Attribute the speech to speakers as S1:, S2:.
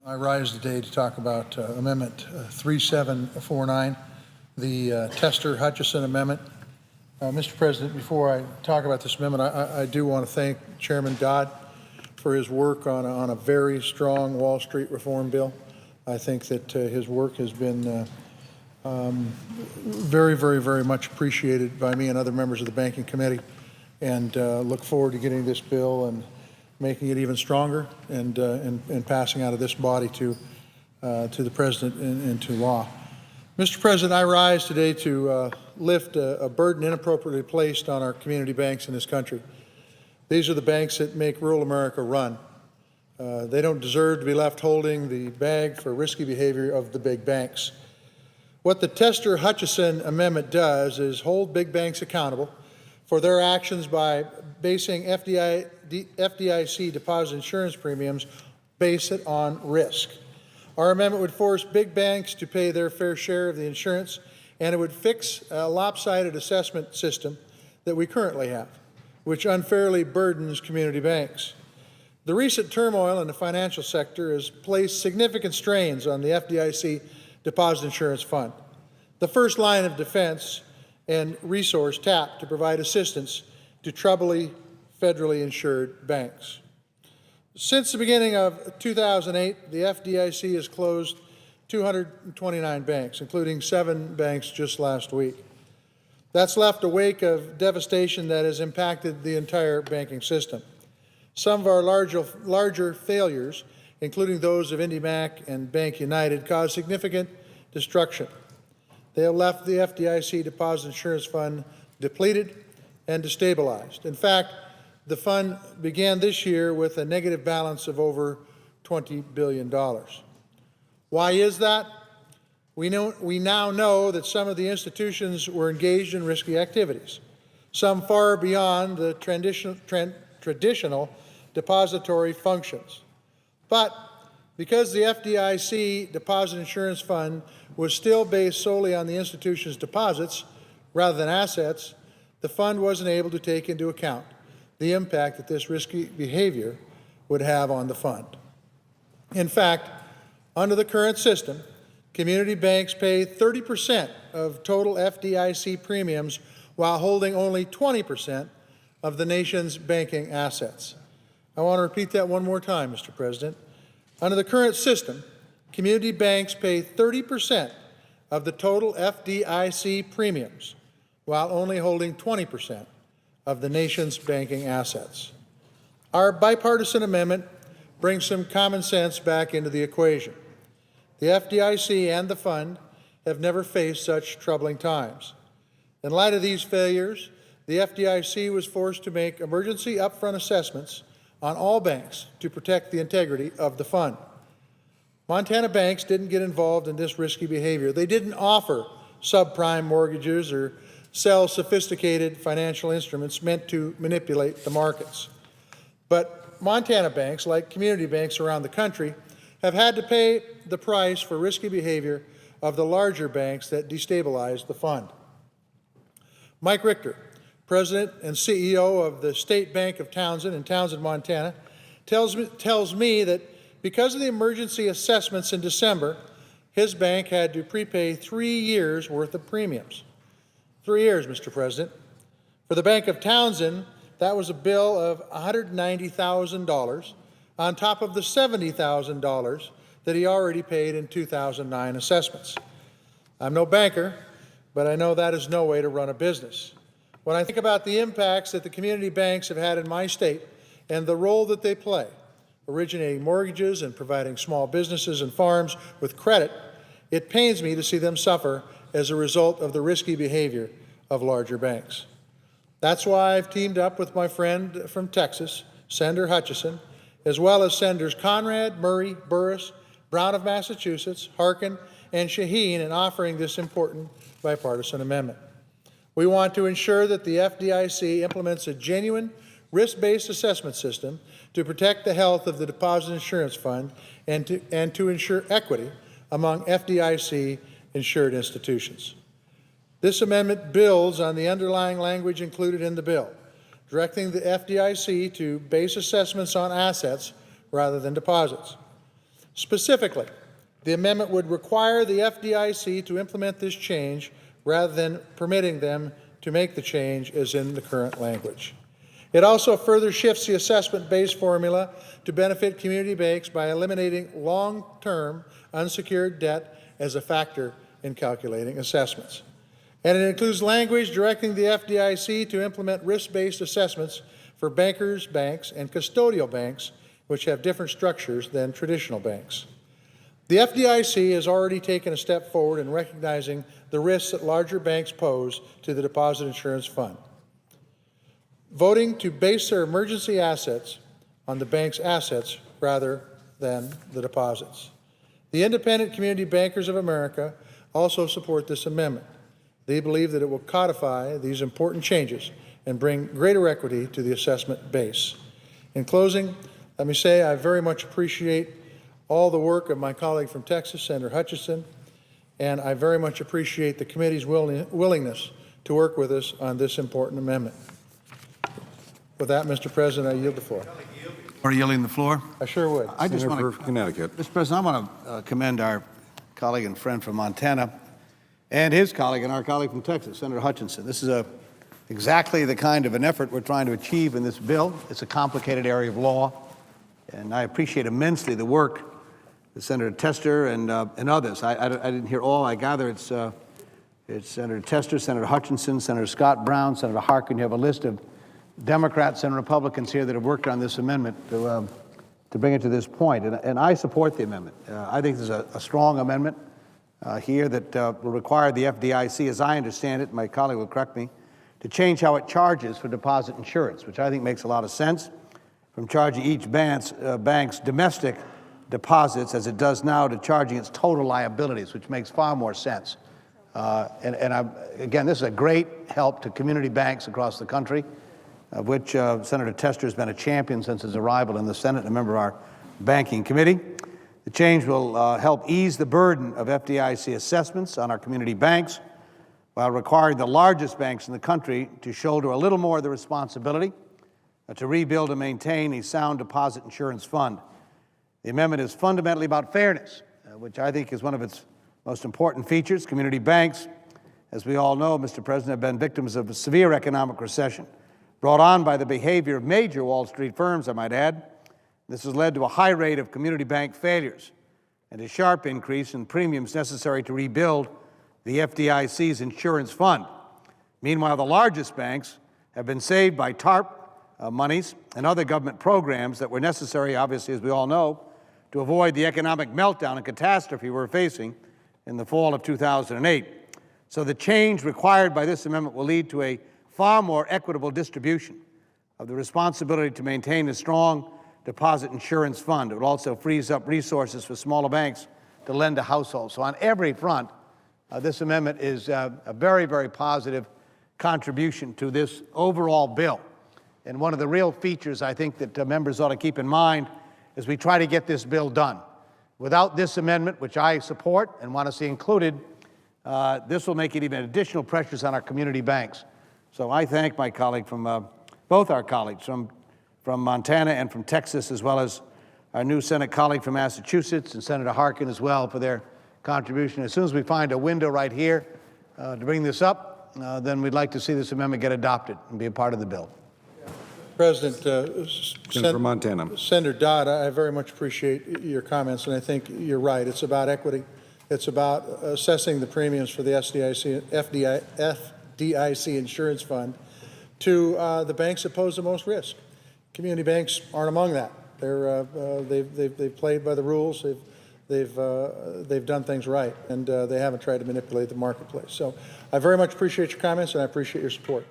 S1: I rise today to talk about Amendment 3749, the Tester-Hutchison Amendment. Mr. President, before I talk about this amendment, I do want to thank Chairman Dodd for his work on a very strong Wall Street reform bill. I think that his work has been very much appreciated by me and other members of the Banking Committee, and look forward to getting this bill and making it even stronger and passing out of this body to the President into law. Mr. President, I rise today to lift a burden inappropriately placed on our community banks in this country. These are the banks that make rural America run. They don't deserve to be left holding the bag for risky behavior of the big banks. What the Tester-Hutchison Amendment does is hold big banks accountable for their actions by basing FDIC deposit insurance premiums, base it on risk. Our amendment would force big banks to pay their fair share of the insurance, and it would fix a lopsided assessment system that we currently have, which unfairly burdens community banks. The recent turmoil in the financial sector has placed significant strains on the FDIC Deposit Insurance Fund, the first line of defense and resource tapped to provide assistance to troubling federally insured banks. Since the beginning of 2008, the FDIC has closed 229 banks, including 7 banks just last week. That's left a wake of devastation that has impacted the entire banking system. Some of our larger failures, including those of IndyMac and Bank United, caused significant destruction. They have left the FDIC Deposit Insurance Fund depleted and destabilized. In fact, the fund began this year with a negative balance of over $20 billion. Why is that? We now know that some of the institutions were engaged in risky activities, some far beyond the traditional depository functions. But because the FDIC Deposit Insurance Fund was still based solely on the institution's deposits rather than assets, the fund wasn't able to take into account the impact that this risky behavior would have on the fund. In fact, under the current system, community banks pay 30% of total FDIC premiums while holding only 20% of the nation's banking assets. I want to repeat that one more time, Mr. President. Under the current system, community banks pay 30% of the total FDIC premiums while only holding 20% of the nation's banking assets. Our bipartisan amendment brings some common sense back into the equation. The FDIC and the fund have never faced such troubling times. In light of these failures, the FDIC was forced to make emergency upfront assessments on all banks to protect the integrity of the fund. Montana banks didn't get involved in this risky behavior. They didn't offer subprime mortgages or sell sophisticated financial instruments meant to manipulate the markets. But Montana banks, like community banks around the country, have had to pay the price for risky behavior of the larger banks that destabilized the fund. Mike Richter, President and CEO of the State Bank of Townsend in Townsend, Montana, tells me that because of the emergency assessments in December, his bank had to prepay 3 years' worth of premiums. 3 years, Mr. President. For the Bank of Townsend, that was a bill of $190,000 on top of the $70,000 that he already paid in 2009 assessments. I'm no banker, but I know that is no way to run a business. When I think about the impacts that the community banks have had in my state and the role that they play, originating mortgages and providing small businesses and farms with credit, it pains me to see them suffer as a result of the risky behavior of larger banks. That's why I've teamed up with my friend from Texas, Senator Hutchison, as well as Senators Conrad, Murray, Burris, Brown of Massachusetts, Harkin, and Shaheen in offering this important bipartisan amendment. We want to ensure that the FDIC implements a genuine risk-based assessment system to protect the health of the Deposit Insurance Fund and to ensure equity among FDIC-insured institutions. This amendment builds on the underlying language included in the bill, directing the FDIC to base assessments on assets rather than deposits. Specifically, the amendment would require the FDIC to implement this change rather than permitting them to make the change as in the current language. It also further shifts the assessment-based formula to benefit community banks by eliminating long-term unsecured debt as a factor in calculating assessments. And it includes language directing the FDIC to implement risk-based assessments for bankers, banks, and custodial banks, which have different structures than traditional banks. The FDIC has already taken a step forward in recognizing the risks that larger banks pose to the Deposit Insurance Fund, voting to base their emergency assets on the bank's assets rather than the deposits. The Independent Community Bankers of America also support this amendment. They believe that it will codify these important changes and bring greater equity to the assessment base. In closing, let me say I very much appreciate all the work of my colleague from Texas, Senator Hutchinson, and I very much appreciate the committee's willingness to work with us on this important amendment. With that, Mr. President, I yield the floor.
S2: Are you yielding the floor?
S1: I sure would.
S2: I just
S3: Senator
S2: want
S3: for
S2: to,
S3: Connecticut.
S2: Mr. President, I want to commend our colleague and friend from Montana and his colleague and our colleague from Texas, Senator Hutchinson. This is exactly the kind of an effort we're trying to achieve in this bill. It's a complicated area of law, and I appreciate immensely the work that Senator Tester and others. I didn't hear all. I gather it's Senator Tester, Senator Hutchinson, Senator Scott Brown, Senator Harkin. You have a list of Democrats and Republicans here that have worked on this amendment to bring it to this point, and I support the amendment. I think there's a strong amendment here that will require the FDIC, as I understand it, my colleague will correct me, to change how it charges for deposit insurance, which I think makes a lot of sense, from charging each bank's domestic deposits as it does now to charging its total liabilities, which makes far more sense. Again, this is a great help to community banks across the country, of which Senator Tester has been a champion since his arrival in the Senate and a member of our banking committee. The change will help ease the burden of FDIC assessments on our community banks while requiring the largest banks in the country to shoulder a little more of the responsibility to rebuild and maintain a sound deposit insurance fund. The amendment is fundamentally about fairness, which I think is one of its most important features. Community banks, as we all know, Mr. President, have been victims of a severe economic recession brought on by the behavior of major Wall Street firms, I might add. This has led to a high rate of community bank failures and a sharp increase in premiums necessary to rebuild the FDIC's insurance fund. Meanwhile, the largest banks have been saved by TARP monies and other government programs that were necessary, obviously, as we all know, to avoid the economic meltdown and catastrophe we're facing in the fall of 2008. So the change required by this amendment will lead to a far more equitable distribution of the responsibility to maintain a strong deposit insurance fund. It will also freeze up resources for smaller banks to lend to households. So on every front, this amendment is a very, very positive contribution to this overall bill. And one of the real features I think that members ought to keep in mind as we try to get this bill done. Without this amendment, which I support and want to see included, this will make it even additional pressures on our community banks. So I thank my colleague from, both our colleagues from Montana and from Texas, as well as our new Senate colleague from Massachusetts and Senator Harkin as well for their contribution. As soon as we find a window right here to bring this up, then we'd like to see this amendment get adopted and be a part of the bill.
S1: President,
S3: Senator from Montana.
S1: Senator Dodd, I very much appreciate your comments, and I think you're right. It's about equity. It's about assessing the premiums for the FDIC insurance fund to the banks that pose the most risk. Community banks aren't among that. They've played by the rules. They've done things right, and they haven't tried to manipulate the marketplace. So I very much appreciate your comments, and I appreciate your support.